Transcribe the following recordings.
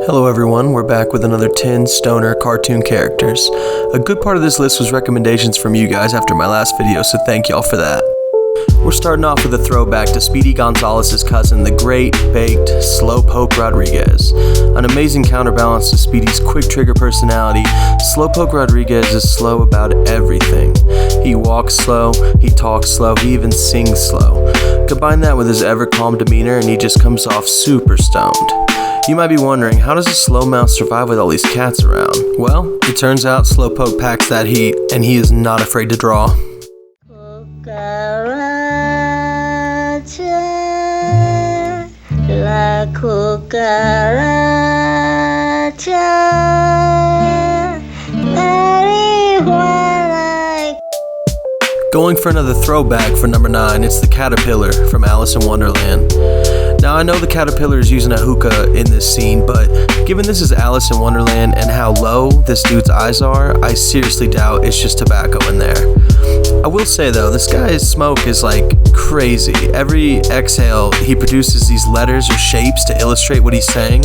Hello everyone, we're back with another 10 stoner cartoon characters. A good part of this list was recommendations from you guys after my last video, so thank y'all for that. We're starting off with a throwback to Speedy Gonzalez's cousin, the great, baked, Slowpoke Rodriguez. An amazing counterbalance to Speedy's quick trigger personality, Slowpoke Rodriguez is slow about everything. He walks slow, he talks slow, he even sings slow. Combine that with his ever calm demeanor and he just comes off super stoned. You might be wondering, how does a slow mouse survive with all these cats around? Well, it turns out Slowpoke packs that heat, and he is not afraid to draw. Cucaracha, la cucaracha, marijuana. Going for another throwback for number 9, it's the Caterpillar from Alice in Wonderland. Now, I know the caterpillar is using a hookah in this scene, but given this is Alice in Wonderland and how low this dude's eyes are, I seriously doubt it's just tobacco in there. I will say though, this guy's smoke is like crazy. Every exhale, he produces these letters or shapes to illustrate what he's saying.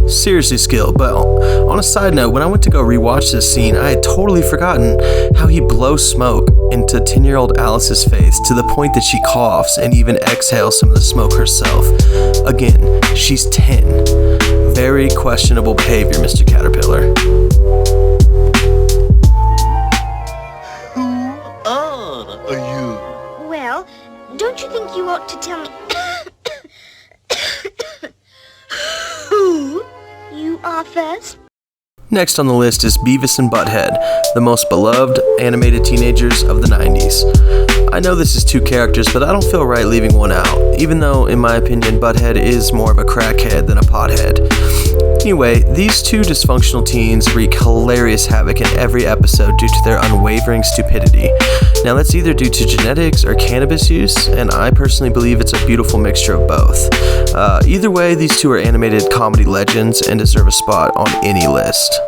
Seriously skilled. But on a side note, when I went to go rewatch this scene, I had totally forgotten how he blows smoke into 10-year-old Alice's face to the point that she coughs and even exhales some of the smoke herself. Again, she's 10. Very questionable behavior, Mr. Caterpillar. Who are you? Well, don't you think you ought to tell me who you are first? Next on the list is Beavis and Butthead, the most beloved animated teenagers of the 90s. I know this is 2 characters, but I don't feel right leaving one out, even though, in my opinion, Butthead is more of a crackhead than a pothead. Anyway, these 2 dysfunctional teens wreak hilarious havoc in every episode due to their unwavering stupidity. Now, that's either due to genetics or cannabis use, and I personally believe it's a beautiful mixture of both. Either way, these 2 are animated comedy legends and deserve a spot on any list.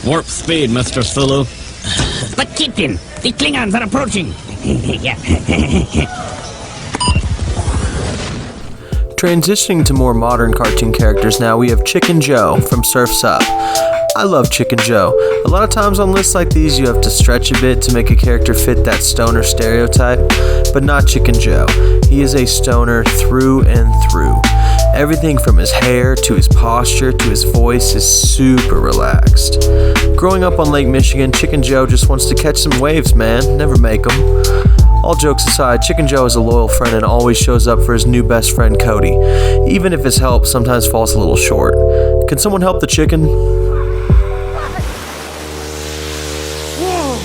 Warp speed, Mr. Sulu. But Captain, the Klingons are approaching. Transitioning to more modern cartoon characters now, we have Chicken Joe from Surf's Up. I love Chicken Joe. A lot of times on lists like these, you have to stretch a bit to make a character fit that stoner stereotype, but not Chicken Joe. He is a stoner through and through. Everything from his hair to his posture to his voice is super relaxed. Growing up on Lake Michigan, Chicken Joe just wants to catch some waves, man, never make them. All jokes aside, Chicken Joe is a loyal friend and always shows up for his new best friend Cody, even if his help sometimes falls a little short. Can someone help the chicken? Whoa!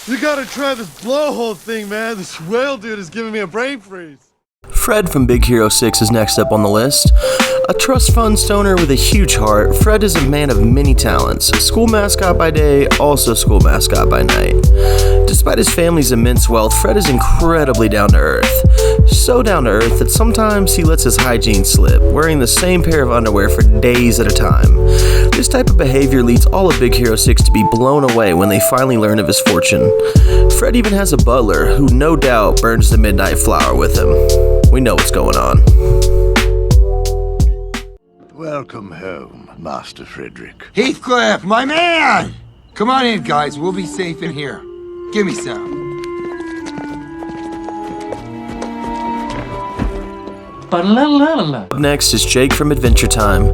You gotta try this blowhole thing, man. This whale dude is giving me a brain freeze. Fred from Big Hero 6 is next up on the list. A trust fund stoner with a huge heart, Fred is a man of many talents. School mascot by day, also school mascot by night. Despite his family's immense wealth, Fred is incredibly down to earth. So down to earth that sometimes he lets his hygiene slip, wearing the same pair of underwear for days at a time. This type of behavior leads all of Big Hero 6 to be blown away when they finally learn of his fortune. Fred even has a butler who no doubt burns the midnight flower with him. We know what's going on. Welcome home, Master Frederick. Heathcliff, my man! Come on in, guys. We'll be safe in here. Give me some. Up next is Jake from Adventure Time.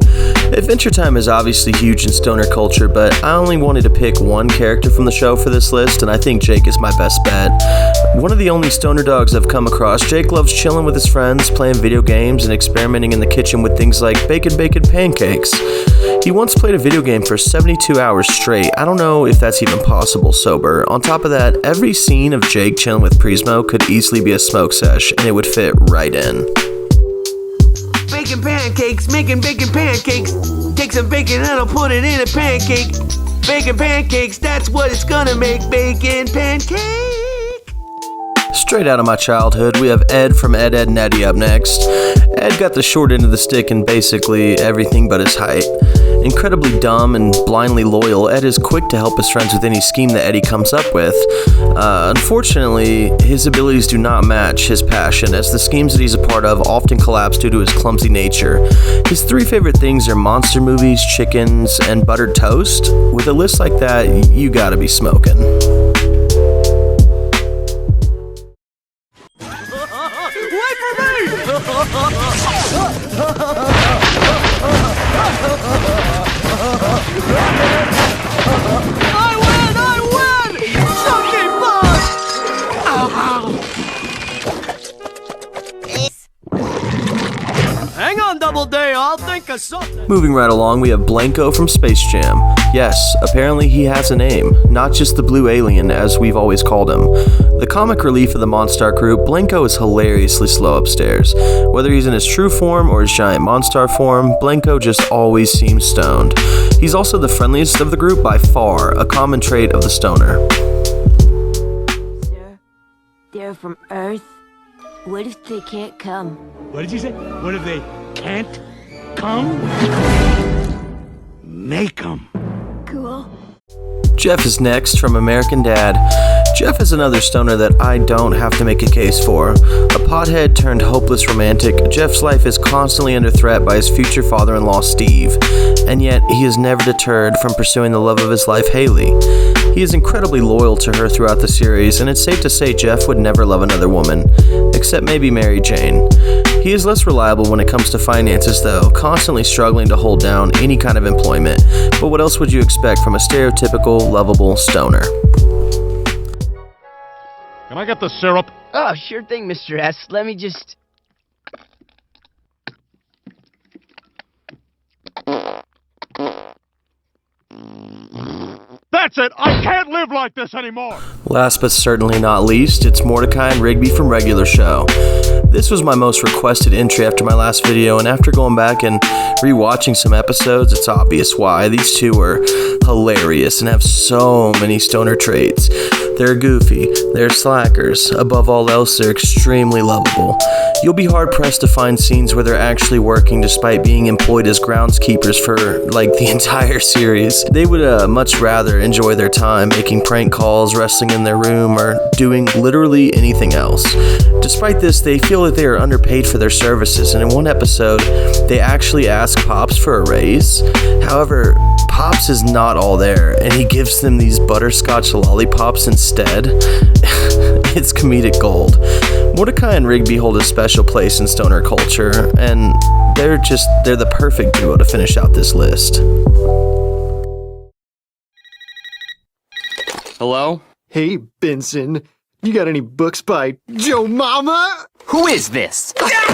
Adventure Time is obviously huge in stoner culture, but I only wanted to pick one character from the show for this list, and I think Jake is my best bet. One of the only stoner dogs I've come across, Jake loves chilling with his friends, playing video games, and experimenting in the kitchen with things like bacon pancakes. He once played a video game for 72 hours straight. I don't know if that's even possible sober. On top of that, every scene of Jake chilling with Prismo could easily be a smoke sesh, and it would fit right in. Bacon pancakes, making bacon pancakes. Take some bacon and I'll put it in a pancake. Bacon pancakes, that's what it's gonna make. Bacon pancake. Straight out of my childhood, we have Ed from Ed, Edd n Eddy up next. Ed got the short end of the stick in basically everything but his height. Incredibly dumb and blindly loyal, Ed is quick to help his friends with any scheme that Eddie comes up with. Unfortunately, his abilities do not match his passion, as the schemes that he's a part of often collapse due to his clumsy nature. His 3 favorite things are monster movies, chickens, and buttered toast. With a list like that, you gotta be smoking. Wait for me! I win! Chunky fun! Hang on, Double D, I'll think of something. Moving right along, we have Blanko from Space Jam. Yes, apparently he has a name, not just the blue alien as we've always called him. The comic relief of the Monstar group, Blanko is hilariously slow upstairs. Whether he's in his true form or his giant Monstar form, Blanko just always seems stoned. He's also the friendliest of the group by far, a common trait of the stoner. Sir, they're from Earth. What if they can't come? What did you say? What if they can't come? Make 'em. Cool. Jeff is next from American Dad. Jeff is another stoner that I don't have to make a case for. A pothead turned hopeless romantic, Jeff's life is constantly under threat by his future father-in-law Steve, and yet he is never deterred from pursuing the love of his life, Haley. He is incredibly loyal to her throughout the series, and it's safe to say Jeff would never love another woman, except maybe Mary Jane. He is less reliable when it comes to finances though, constantly struggling to hold down any kind of employment, but what else would you expect from a stereotypical, lovable stoner? Can I get the syrup? Oh, sure thing, Mr. S. Let me just... That's it! I can't live like this anymore! Last but certainly not least, it's Mordecai and Rigby from Regular Show. This was my most requested entry after my last video, and after going back and rewatching some episodes, it's obvious why. These two are hilarious and have so many stoner traits. They're goofy, they're slackers, above all else they're extremely lovable. You'll be hard pressed to find scenes where they're actually working despite being employed as groundskeepers for like the entire series. They would much rather enjoy their time making prank calls, wrestling in their room, or doing literally anything else. Despite this, they feel that they are underpaid for their services, and in one episode, they actually ask Pops for a raise. However, Pops is not all there, and he gives them these butterscotch lollipops instead. It's comedic gold. Mordecai and Rigby hold a special place in stoner culture, and they're the perfect duo to finish out this list. Hello? Hey, Benson. You got any books by Joe Mama? Who is this? Wherever this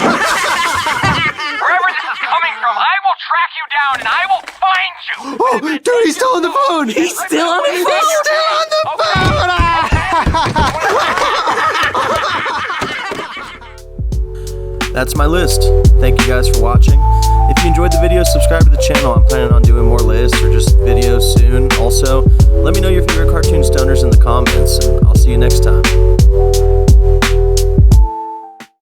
is coming from, I will track you down and I will find you! Oh, dude, he's still on the phone! He's still on the phone! He's still on the phone! That's my list. Thank you guys for watching. If you enjoyed the video, subscribe to the channel. I'm planning on doing more lists or